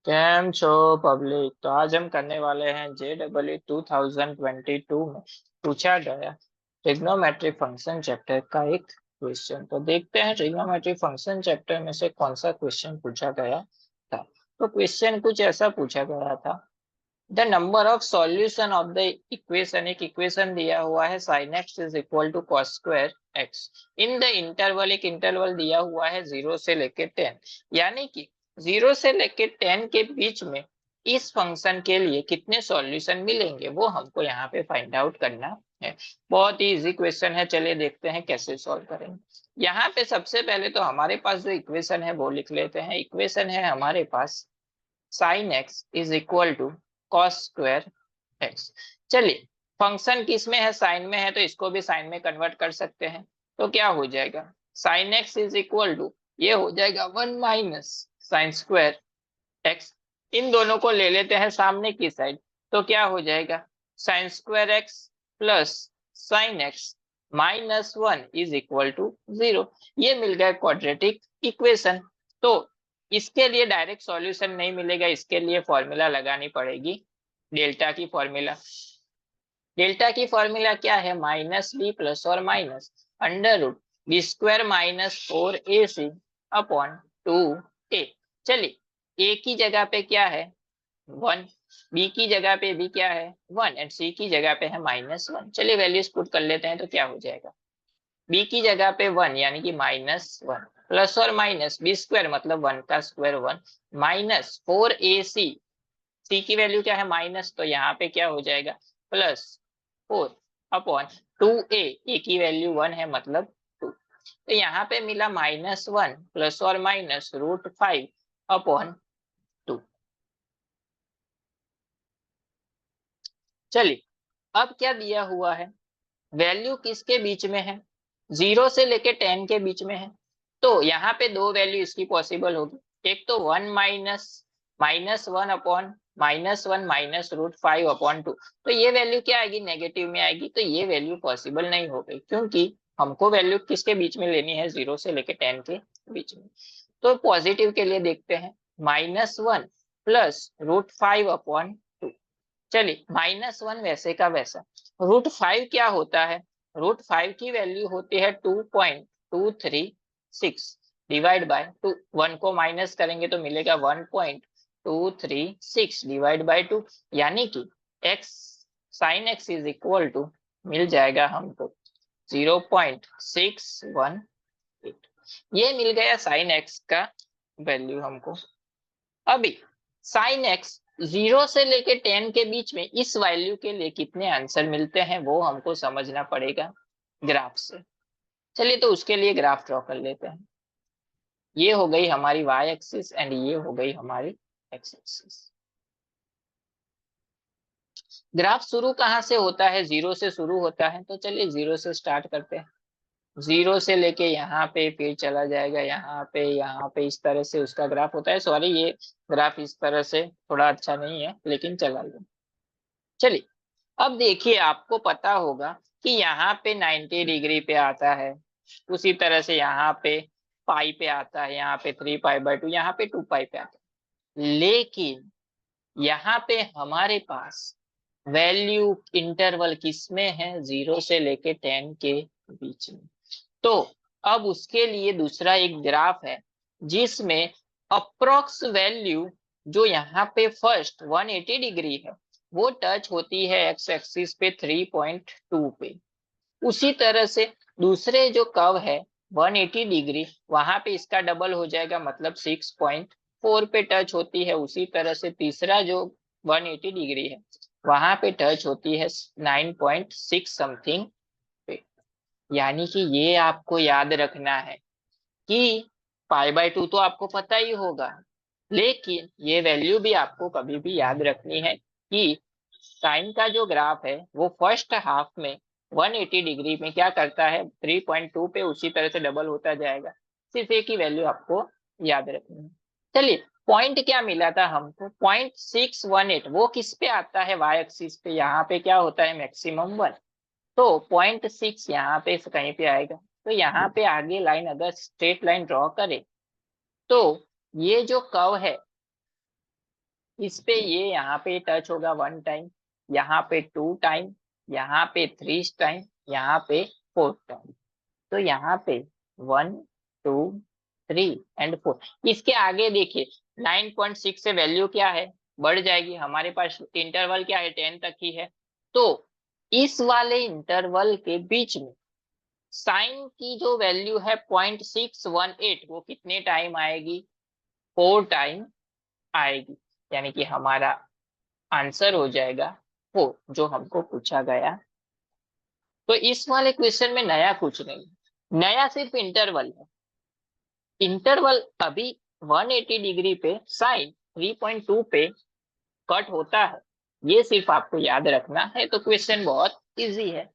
Cam छो public. तो आज हम करने वाले हैं JEE 2022 में पूछा गया ट्रिग्नोमेट्रिक फंक्शन चैप्टर का एक क्वेश्चन। तो देखते हैं ट्रिग्नोमेट्रिक फंक्शन चैप्टर में से कौन सा क्वेश्चन पूछा गया था। तो क्वेश्चन कुछ ऐसा पूछा गया था, the number of solution of the equation, एक इक्वेशन दिया हुआ है sin x is equal to cos square x in the interval, एक इंटरवल दिया हुआ है 0 से लेके 10, यानी कि 0 से लेके 10 के बीच में इस फंक्शन के लिए कितने सॉल्यूशन मिलेंगे वो हमको यहाँ पे फाइंड आउट करना है। बहुत ही इजी क्वेश्चन है, चलिए देखते हैं कैसे सॉल्व करेंगे। यहाँ पे सबसे पहले तो हमारे पास जो इक्वेशन है वो लिख लेते हैं। इक्वेशन है हमारे पास sin x is equal to cos square x। चलिए, फंक्शन किस में है, साइन में है, तो इसको भी साइन में कन्वर्ट कर सकते हैं। तो क्या हो जाएगा, sin x is equal to, ये हो जाएगा 1 माइनस साइन स्क्वायर एक्स। इन दोनों को ले लेते हैं सामने की साइड, तो क्या हो जाएगा, sine square x plus sine x minus 1 is equal to 0। ये मिल गया क्वाड्रेटिक इक्वेशन। तो इसके लिए डायरेक्ट सॉल्यूशन नहीं मिलेगा, इसके लिए फॉर्मूला लगानी पड़ेगी डेल्टा की फॉर्मूला। डेल्टा की फॉर्मूला क्या है, माइनस बी प्लस और minus under root b square minus 4ac upon 2a। चलिए, ए की जगह पे क्या है 1, बी की जगह पे भी क्या है 1 एंड सी की जगह पे है -1। चलिए वैल्यूज पुट कर लेते हैं, तो क्या हो जाएगा, बी की जगह पे 1 यानी कि -1 प्लस और माइनस बी स्क्वायर मतलब 1 का स्क्वायर 1 माइनस 4ac, सी की वैल्यू क्या है माइनस, तो यहाँ पे क्या हो जाएगा +4 अपॉन 2a, ए की वैल्यू 1 है मतलब 2। तो यहाँ पे मिला -1 प्लस और माइनस √5 अपॉन 2। चलिए, अब क्या दिया हुआ है, वैल्यू किसके बीच में है, 0 से लेके 10 के बीच में है। तो यहाँ पे दो वैल्यू इसकी पॉसिबल होगी, एक तो 1 माइनस -1 अपॉन -1 माइनस √5 अपॉन 2। तो ये वैल्यू क्या आएगी, नेगेटिव में आएगी, तो ये वैल्यू पॉसिबल नहीं हो गई, क्योंकि हमको वैल्यू किसके बीच में लेनी है, 0 से लेके 10 के बीच में। तो पॉजिटिव के लिए देखते हैं, -1 प्लस √5 अपॉन 2। चलिए, -1 वैसे का वैसा, √5 क्या होता है, √5 की वैल्यू होती है 2.236 डिवाइड बाय 2, 1 को माइनस करेंगे तो मिलेगा 1.236 डिवाइड बाय 2, यानी कि x sine x is equal to मिल जाएगा हमको 0.618। ये मिल गया साइन x का वैल्यू हमको। अभी साइन x 0 से लेके 10 के बीच में इस वैल्यू के लिए कितने आंसर मिलते हैं वो हमको समझना पड़ेगा ग्राफ से। चलिए, तो उसके लिए ग्राफ ड्रॉ कर लेते हैं। ये हो गई हमारी y एक्सिस एंड ये हो गई हमारी x एक्सिस। ग्राफ शुरू कहाँ से होता है, 0 से शुरू होता है, तो चलिए 0 से स्टार्ट करते हैं। 0 से लेके यहाँ पे, फिर चला जाएगा यहाँ पे इस तरह से उसका ग्राफ होता है। सॉरी, ये ग्राफ इस तरह से थोड़ा अच्छा नहीं है, लेकिन चला गया। चलिए, अब देखिए, आपको पता होगा कि यहाँ पे 90 डिग्री पे आता है, उसी तरह से यहाँ पे पाई पे आता है, यहाँ पे 3π/2, यहाँ पे 2π पे आता है। लेकिन यहाँ पे हमारे पास वैल्यू इंटरवल किसमें है, 0 से लेके 10 के बीच में। तो अब उसके लिए दूसरा एक ग्राफ है जिसमें अप्रोक्स वैल्यू जो यहाँ पे फर्स्ट 180 डिग्री है वो टच होती है एक्स एक्सिस पे 3.2 पे। उसी तरह से दूसरे जो कर्व है 180 डिग्री, वहां पे इसका डबल हो जाएगा मतलब 6.4 पे टच होती है। उसी तरह से तीसरा जो 180 डिग्री है वहां पे टच होती है 9.6 समथिंग पे। यानी कि ये आपको याद रखना है कि π/2 तो आपको पता ही होगा, लेकिन ये वैल्यू भी आपको कभी भी याद रखनी है कि साइन का जो ग्राफ है वो फर्स्ट हाफ में 180 डिग्री में क्या करता है, 3.2 पे उसी तरह से डबल होता जाएगा। सिर्फ एक ही वैल्यू आपको याद रखनी है। चलिए, पॉइंट क्या मिला था हमको, 0.618, वो किस पे आता है, वाई एक्सिस पे। यहाँ पे क्या होता है, मैक्सिमम 1। तो 0.6 यहाँ पे कहीं पे आएगा। तो यहाँ पे आगे लाइन अगर स्ट्रेट लाइन ड्रॉ करे तो ये जो कर्व है इस पे ये यहाँ पे टच होगा 1 टाइम, यहाँ पे 2 टाइम, यहाँ पे 3 टाइम, यहाँ पे 4 टाइम। तो यहाँ पे 1 2 3 एंड 4। इसके आगे देखिए 9.6 से वैल्यू क्या है, बढ़ जाएगी। हमारे पास इंटरवल क्या है, 10 तक ही है। तो इस वाले इंटरवल के बीच में साइन की जो वैल्यू है 0.618, वो कितने टाइम आएगी, 4 टाइम आएगी। यानी कि हमारा आंसर हो जाएगा 4, जो हमको पूछा गया। तो इस वाले क्वेश्चन में नया कुछ नहीं, नया सिर्फ इंटरवल है। इंटरवल अभी 180 डिग्री पे साइन 3.2 पे कट होता है, ये सिर्फ आपको याद रखना है। तो क्वेश्चन बहुत इजी है।